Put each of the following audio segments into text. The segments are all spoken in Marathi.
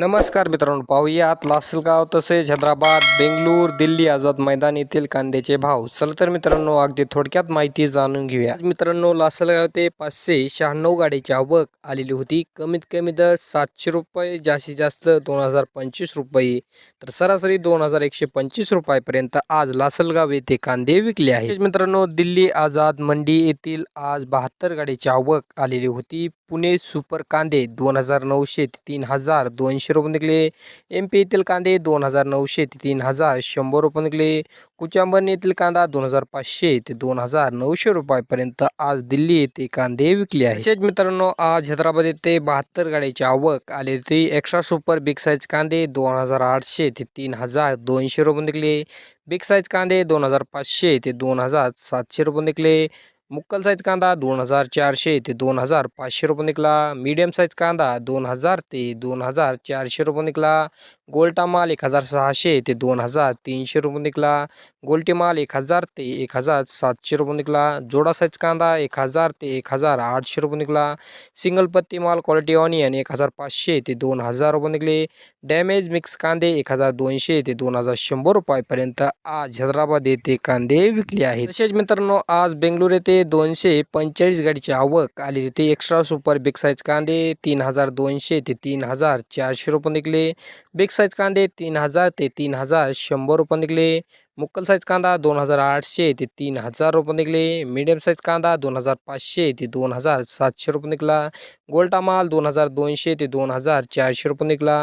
नमस्कार मित्रांनो, पाहूयात लासलगाव तसेच हैदराबाद, बेंगलूर, दिल्ली आझाद मैदान येथील कांद्याचे भाव. चला तर मित्रांनो, अगदी थोडक्यात माहिती जाणून घेऊया. आज मित्रांनो, लासलगाव ते 596 गाडीची आवक आलेली होती. कमीत कमी दर 700 रुपये, जास्तीत जास्त 2025 रुपये, तर सरासरी 2125 रुपयापर्यंत आज लासलगाव येथे कांदे विकले आहेत. मित्रांनो, दिल्ली आझाद मंडी येथील आज 72 गाडीची आवक आलेली होती. पुणे सुपर कांदे 2900 ते 3200 रुपये निघले. MP येथील कांदे 2900 ते 3100 रुपये निघले. कुचांबन येथील कांदा 2500 ते 2900 रुपयापर्यंत आज दिल्ली येथे कांदे विकले आहेत. तसेच मित्रांनो, आज हैदराबाद येथे 72 गाडीची आवक आली होती. एक्स्ट्रा सुपर बिग साईज कांदे 2800 ते 3200 रुपये निघले. बिग साईज कांदे 2500 ते 2700 रुपये निघले. मुक्कल साईज कांदा 2400 ते 2500 रुपये निघला. मीडियम साईज कांदा 2000 ते 2400 रुपये निघला. गोल्टा माल 1600 ते 2300 रुपये निघला. गोल्टी माल 1000 ते 1700 रुपये निघला. जोडा साईज कांदा 1000 ते 1800 रुपये निघला. सिंगल पत्ती माल क्वालिटी ऑनियन 1500 ते 2000 रुपये निघले. डॅमेज मिक्स कांदे 1200 ते 2100 रुपयापर्यंत आज हैदराबाद येथे कांदे विकले आहेत. तसेच मित्रांनो, आज बेंगलुरू येथे 245 गाडीची आवक आली होती. एक्स्ट्रा सुपर बिग साईज कांदे 3200 ते 3400 रुपये निघले. बिग साईज कांदे 3000 ते 3100 रुपये निघले. मुक्कल साईज कांदा 2800 ते 3000 रुपये निघले. मीडियम साईज कांदा 2500 ते 2700 रुपये निघला. गोल्टा माल 2200 ते 2400 रुपये निघला.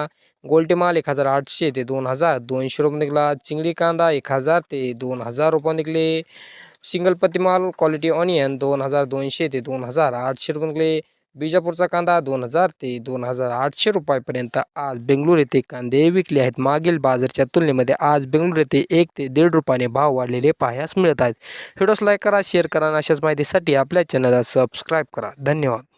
गोल्टी माल 1800 ते 2200 रुपये निघला. चिंगडी कांदा 1000 ते 2000 रुपये निघले. सिंगल पत्ती माल क्वालिटी ऑनियन 2200 ते 2800 रुपये निघले. बिजापूरचा कांदा 2000 ते 2800 रुपयापर्यंत आज बेंगलुरू येथे कांदे विकले आहेत. मागील बाजारच्या तुलनेमध्ये आज बेंगलुरू येथे 1 ते 1.5 रुपयाने भाव वाढलेले पाहायला मिळत आहेत. व्हिडिओस लाईक करा, शेअर करा आणि अशाच माहितीसाठी आपल्या चॅनलला सबस्क्राईब करा. धन्यवाद.